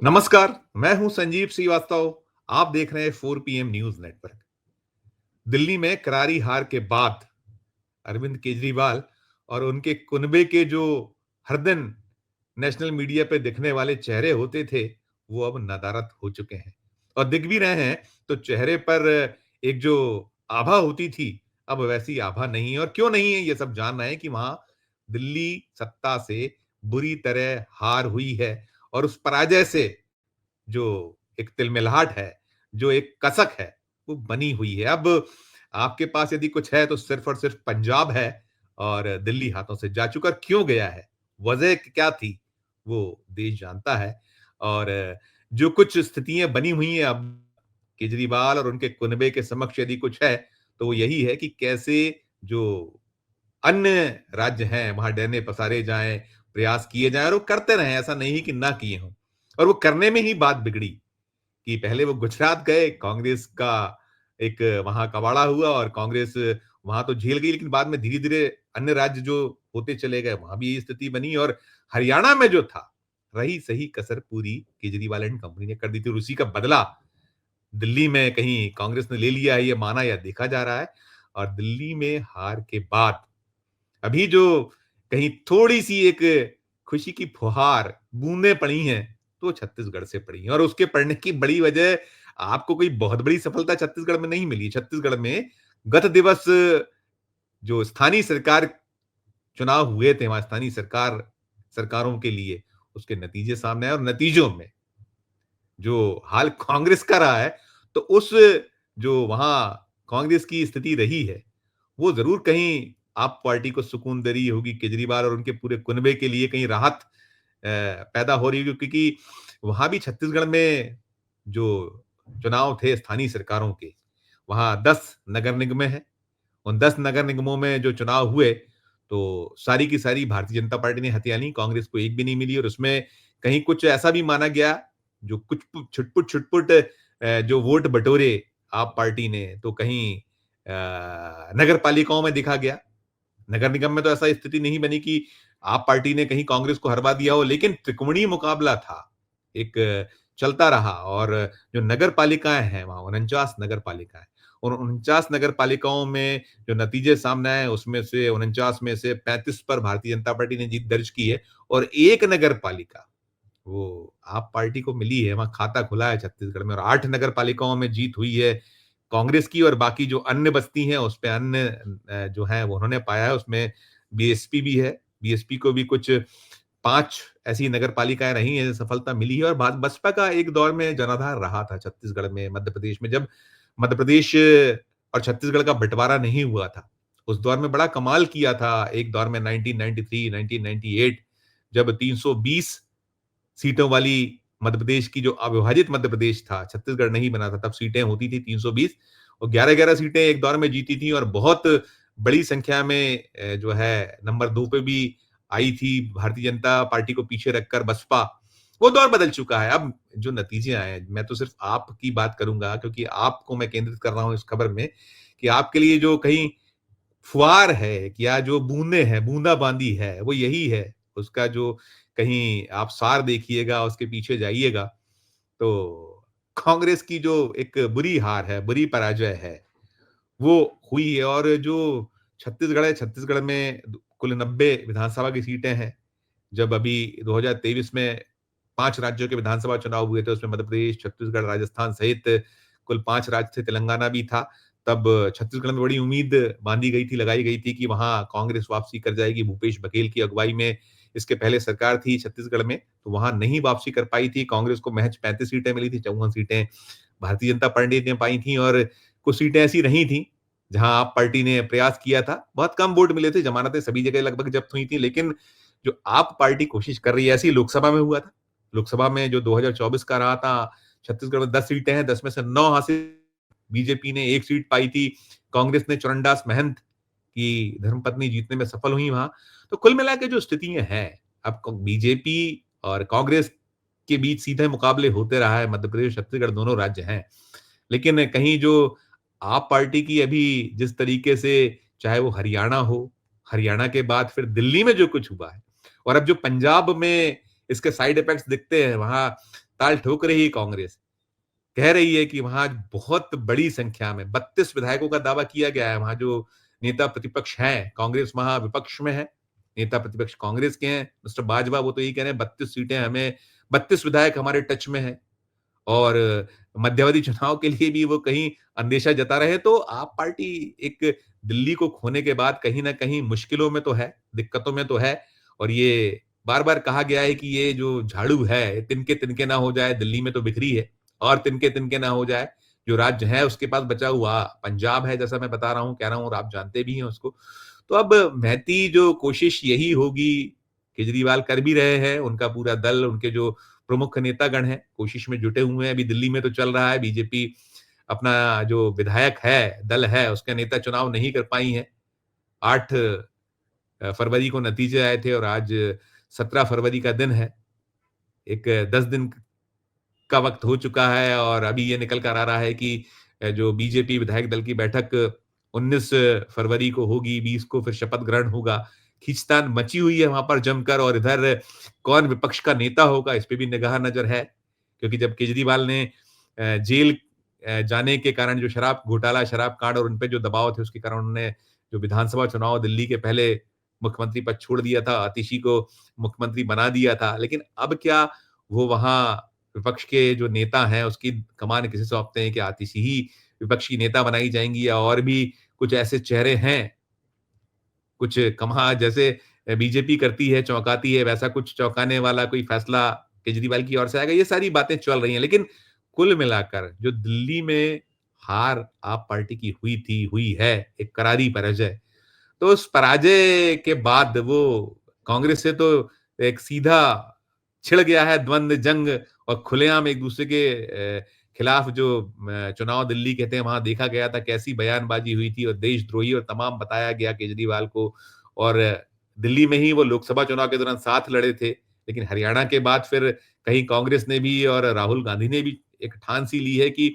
नमस्कार, मैं हूं संजीव श्रीवास्तव। आप देख रहे हैं 4 पीएम न्यूज नेटवर्क। दिल्ली में करारी हार के बाद अरविंद केजरीवाल और उनके कुनबे के जो हर दिन नेशनल मीडिया पे दिखने वाले चेहरे होते थे, वो अब नदारद हो चुके हैं और दिख भी रहे हैं। तो चेहरे पर एक जो आभा होती थी, अब वैसी आभा नहीं है। और क्यों नहीं है, ये सब जान रहे हैं कि वहां दिल्ली सत्ता से बुरी तरह हार हुई है और उस पराजय से जो एक तिलमिलाहट है, जो एक कसक है, वो बनी हुई है। अब आपके पास यदि कुछ है तो सिर्फ और सिर्फ पंजाब है और दिल्ली हाथों से जा चुका। और क्यों गया है, वजह क्या थी, वो देश जानता है। और जो कुछ स्थितियां बनी हुई हैं अब केजरीवाल और उनके कुनबे के समक्ष यदि कुछ है, तो वो यही है कि कैसे जो अन्य राज्य हैं वहां डरने पसारे जाएं, प्रयास किए जाएं और वो करते रहें, ऐसा नहीं कि ना किए हों। और वो करने में ही बात बिगड़ी कि पहले वो गुजरात गए, कांग्रेस का एक वहां कबाड़ा हुआ और कांग्रेस वहां तो झेल गई, लेकिन बाद में धीरे-धीरे अन्य राज्य जो होते चले गए, वहां भी यही स्थिति बनी। और हरियाणा में जो था, रही सही कसर पूरी केजरीवाल एंड कंपनी ने कर दी थी और उसी का बदला दिल्ली में कहीं कांग्रेस ने ले लिया है, ये माना या देखा जा रहा है। और दिल्ली में हार के बाद अभी जो कहीं थोड़ी-सी एक खुशी की फुहार, बूंदें पड़ी हैं, तो छत्तीसगढ़ से पड़ी हैं। और उसके पड़ने की बड़ी वजह आपको कोई बहुत बड़ी सफलता छत्तीसगढ़ में नहीं मिली। छत्तीसगढ़ में गत दिवस जो स्थानीय सरकार चुनाव हुए थे, वहाँ स्थानीय सरकारों के लिए, उसके नतीजे सामने आए और नतीजों में जो हाल कांग्रेस का रहा है, तो उस जो वहाँ कांग्रेस की स्थिति रही है, वो ज़रूर कहीं आप पार्टी को सुकून दे रही होगी, केजरीवाल और उनके पूरे कुनबे के लिए कहीं राहत पैदा हो रही होगी, क्योंकि वहाँ भी छत्तीसगढ़ में जो चुनाव थे स्थानीय सरकारों के, वहाँ 10 नगर निगमें हैं। उन 10 नगर निगमों में जो चुनाव हुए, तो सारी की सारी भारतीय जनता पार्टी ने हथिया ली, कांग्रेस को एक भी नहीं मिली। और उसमें कहीं कुछ ऐसा भी माना गया, जो कुछ छुटपुट जो वोट बटोरे आप पार्टी ने, तो कहीं नगर पालिकाओं में दिखा गया। नगर निगम में तो ऐसा स्थिति नहीं बनी कि आप पार्टी ने कहीं कांग्रेस को हरवा दिया हो, लेकिन त्रिकोणीय मुकाबला था, एक चलता रहा। और जो नगर पालिकाएं हैं वहां 49 नगर पालिकाएं, और 49 नगर पालिकाओं में जो नतीजे सामने आए, उसमें से 49 में से 35 पर भारतीय जनता पार्टी ने जीत दर्ज की है और एक नगर पालिका वो आप पार्टी को मिली है, वहां खाता खुला है छत्तीसगढ़ में। और 8 नगर पालिकाओं में जीत हुई है कांग्रेस की, और बाकी जो अन्य बस्ती हैं उस पे अन्य जो है वो उन्होंने पाया है। उसमें बीएसपी भी है, बीएसपी को भी कुछ 5 ऐसी नगर पालिकाएं रही हैं, सफलता मिली है। और बसपा का एक दौर में जनाधार रहा था छत्तीसगढ़ में, मध्य प्रदेश में, जब मध्य प्रदेश और छत्तीसगढ़ का बंटवारा नहीं हुआ था। उस दौर में बड़ा कमाल किया था, एक दौर में 1993, 1998, जब 320 सीटों वाली मध्य प्रदेश की जो अविभाजित मध्य प्रदेश था, छत्तीसगढ़ नहीं बना था, तब सीटें होती थी 320 और 11-11 सीटें एक दौर में जीती थी। और बहुत बड़ी संख्या में जो है नंबर 2 पे भी आई थी भारतीय जनता पार्टी को पीछे रखकर बसपा। वो दौर बदल चुका है। अब जो नतीजे आए हैं, मैं तो सिर्फ आपकी बात करूंगा, क्योंकि आपको मैं केंद्रित कर रहा हूं इस खबर में, कि आपके लिए जो कहीं फुहार है या जो बूंदे हैं, बूंदा-बांदी है, वो यही है। उसका जो कहीं आप सार देखिएगा, उसके पीछे जाइएगा, तो कांग्रेस की जो एक बुरी हार है, बुरी पराजय है, वो हुई है। और जो छत्तीसगढ़ है, छत्तीसगढ़ में कुल 90 विधानसभा की सीटें हैं। जब अभी 2023 में 5 राज्यों के विधानसभा चुनाव हुए थे, उसमें मध्य प्रदेश, छत्तीसगढ़, राजस्थान सहित कुल 5 राज्य थे, तेलंगाना भी था। तब छत्तीसगढ़ में बड़ी उम्मीद बांधी गई थी, लगाई गई थी कि वहाँ कांग्रेस वापसी कर जाएगी। भूपेश बघेल की अगुवाई में इसके पहले सरकार थी छत्तीसगढ़ में, तो वहाँ नहीं वापसी कर पाई थी। कांग्रेस को महज 35 सीटें मिली थी, 54 सीटें भारतीय जनता पार्टी ने पाई थी। और कुछ सीटें ऐसी रही थी, जहाँ आप पार्टी ने प्रयास किया था। बहुत कम वोट मिले थे, जमानतें सभी जगह लगभग जब्त हुई थी, लेकिन जो आप पार्टी कोशिश कर रही है, ऐसी लोकसभा में हुआ था। लोकसभा में जो 2024 का रहा था, छत्तीसगढ़ में 10 सीटें हैं, 10 में से 9 हासिल बीजेपी ने 1 सीट पाई थी। कांग्रेस ने चरणदास महंत की धर्मपत्नी जीतने में सफल हुई वहां। तो कुल मिला के जो स्थितियां हैं, अब बीजेपी और कांग्रेस के बीच सीधे मुकाबले होते रहा है। मध्य प्रदेश, छत्तीसगढ़ दोनों राज्य हैं, लेकिन कहीं जो आप पार्टी की अभी जिस तरीके से, चाहे वो हरियाणा हो, हरियाणा के बाद फिर दिल्ली में जो कुछ हुआ है, और अब जो पंजाब में इसके साइड इफेक्ट्स दिखते हैं, वहां ताल ठोक रही है कांग्रेस, कह रही है कि वहां बहुत बड़ी संख्या में 32 विधायकों का दावा किया गया है। वहां जो नेता प्रतिपक्ष हैं, कांग्रेस वहां विपक्ष में है, नेता प्रतिपक्ष कांग्रेस के हैं, मिस्टर बाजवा, वो तो यही कह रहे हैं 32 सीटें हमें, 32 विधायक हमारे टच में है। और मध्यावधि चुनाव के लिए भी वो कहीं अंदेशा जता रहे हैं। तो आप पार्टी एक दिल्ली को खोने के बाद कहीं न कहीं मुश्किलों में तो है, दिक्कतों में तो है। और ये बार-बार कहा गया है कि ये जो झाड़ू है, तिनके-तिनके ना हो जाए, दिल्ली में तो बिखरी है, और तिनके-तिनके ना हो जाए। जो राज्य है उसके पास बचा हुआ पंजाब है, जैसा मैं बता रहा हूँ, कह रहा हूँ, और आप जानते भी हैं उसको। तो अब महती जो कोशिश यही होगी, केजरीवाल कर भी रहे हैं, उनका पूरा दल, उनके जो प्रमुख नेतागण हैं, कोशिश में जुटे हुए हैं। अभी दिल्ली में तो चल रहा है, बीजेपी अपना जो विधायक है, दल है, उसका नेता चुनाव नहीं कर पाई है। 8 फरवरी को नतीजे आए थे और आज 17 फरवरी का दिन है। एक 10 दिन का वक़्त हो चुका है और अभी ये निकल कर आ रहा है कि जो बीजेपी विधायक दल की बैठक 19 फरवरी को होगी, 20 को फिर शपथ ग्रहण होगा। खींचतान मची हुई है वहाँ पर जमकर, और इधर कौन विपक्ष का नेता होगा, इस पे भी निगाह नज़र है। क्योंकि जब केजरीवाल ने जेल जाने के कारण जो शराब घोटाला, शराब कांड और उन पे जो दबाव थे, उसके कारण उन्होंने जो विधानसभा चुनाव दिल्ली के पहले मुख्यमंत्री पद छोड़ दिया था, आतिशी को मुख्यमंत्री बना दिया था। लेकिन अब क्या वो वहाँ विपक्ष के जो नेता हैं, उसकी कमान किसे सौंपते हैं? कि आतिशी ही विपक्ष की नेता बनाई जाएँगी, या और भी कुछ ऐसे चेहरे हैं, कुछ कमा जैसे बीजेपी करती है, चौंकाती है, वैसा कुछ चौंकाने वाला कोई फैसला केजरीवाल की ओर से आएगा? ये सारी बातें चल रही हैं। लेकिन कुल मिलाकर जो दिल्ली में हार आप पार्टी की हुई थी, हुई है, एक करारी पराजय, तो उस पराजय के बाद वो कांग्रेस से तो एक सीधा छिड़ गया है द्वंद्व जंग, और खुलेआम एक-दूसरे के खिलाफ जो चुनाव दिल्ली के थे, वहाँ देखा गया था कैसी बयानबाज़ी हुई थी, और देशद्रोही और तमाम बताया गया केजरीवाल को। और दिल्ली में ही वो लोकसभा चुनाव के दौरान साथ लड़े थे, लेकिन हरियाणा के बाद फिर कहीं कांग्रेस ने भी और राहुल गांधी ने भी एक ठान सी ली है कि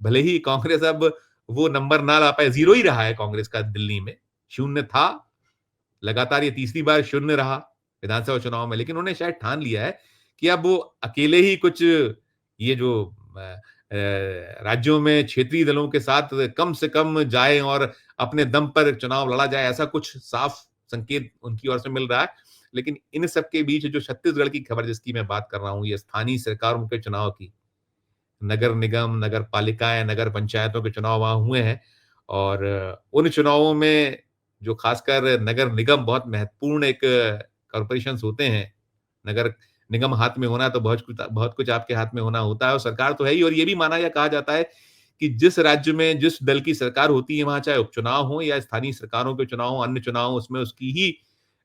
भले ही कांग्रेस अब वो नंबर ना ला पाए, ज़ीरो ही रहा है कांग्रेस का दिल्ली में, शून्य था, लगातार ये तीसरी बार शून्य रहा विधानसभा चुनाव में, लेकिन उन्होंने शायद ठान लिया है कि अब वो अकेले ही कुछ ये जो राज्यों में क्षेत्रीय दलों के साथ कम से कम जाएँ और अपने दम पर चुनाव लड़ा जाए, ऐसा कुछ साफ संकेत उनकी ओर से मिल रहा है। लेकिन इन सब के बीच जो छत्तीसगढ़ की खबर जिसकी मैं बात कर रहा हूँ, ये स्थानीय सरकारों के चुनाव की, नगर निगम, नगर पालिकाएँ, नगर पंचायतों के चुनाव वहाँ हुए हैं, और उन चुनावों में जो खासकर नगर निगम बहुत महत्वपूर्ण एक कॉर्पोरेशंस होते हैं। नगर निगम हाथ में होना तो बहुत कुछ आपके हाथ में होना होता है, और सरकार तो है ही। और ये भी माना या कहा जाता है कि जिस राज्य में जिस दल की सरकार होती है, वहाँ चाहे उपचुनाव हो या स्थानीय सरकारों के चुनाव हो, अन्य चुनाव हो, उसमें उसकी ही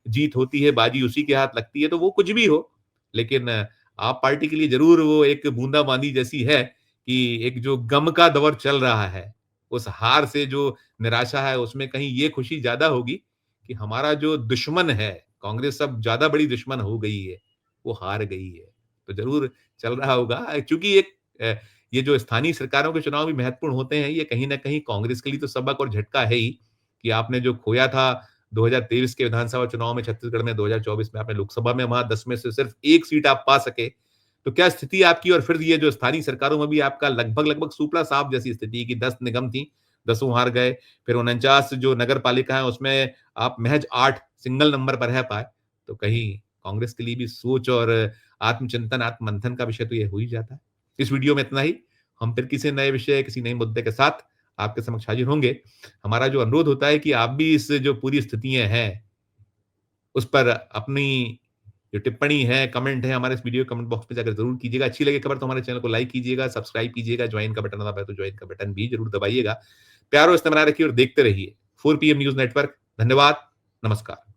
जीत होती है, बाजी उसी के हाथ लगती है, तो वो कुछ भी हो। लेकिन आप पार्टी के लिए ज़रूर वो एक बूंदाबांदी जैसी है कि एक जो गम का दौर चल रहा है, उस हार से जो निराशा है, उसमें कहीं ये खुशी ज़्यादा होगी कि हमारा जो दुश्मन है, कांग्रेस अब ज़्यादा बड़ी दुश्मन हो गई है, वो हार गई है। तो ज़रूर चल रहा होगा, चूँकि एक ये जो स्थानीय सरकारों के चुनाव भी महत्वपूर्ण होते हैं, ये कहीं न कहीं कांग्रेस के लिए तो सबक और झटका है ही कि आपने जो खोया था 2023 के विधानसभा चुनाव में छत्तीसगढ़ में, 2024 में आपने लोकसभा में वहाँ 10 में से सिर्फ 1 सीट आप पा सके। तो क्या स्थिति आपकी, और फिर ये जो स्थानीय सरकारों में भी आपका लगभग-लगभग सूपड़ा साफ जैसी स्थिति कि 10 निगम थी, 10 हार गए। फिर 49 जो नगर पालिका है उसमें आप महज़ 8 सिंगल नंबर पर रह पाए। तो कहीं कांग्रेस के लिए भी सोच और आत्मचिंतन, आत्ममंथन का विषय तो ये हो ही जाता है। इस वीडियो में इतना ही। हम फिर किसी नए विषय, किसी नए मुद्दे के साथ आपके समक्ष हाजिर होंगे। हमारा जो अनुरोध होता है कि आप भी इस जो पूरी स्थितियाँ हैं, उस पर अपनी जो टिप्पणी है, कमेंट है, हमारे इस वीडियो कमेंट बॉक्स में जाकर ज़रूर कीजिएगा। अच्छी लगे खबर तो हमारे चैनल को लाइक कीजिएगा, सब्सक्राइब कीजिएगा, जॉइन का बटन दबाए तो जॉइन का बटन भी ज़रूर दबाइएगा। प्यार और स्नेह बनाए रखिए और देखते रहिए 4 पीएम न्यूज़ नेटवर्क। धन्यवाद, नमस्कार।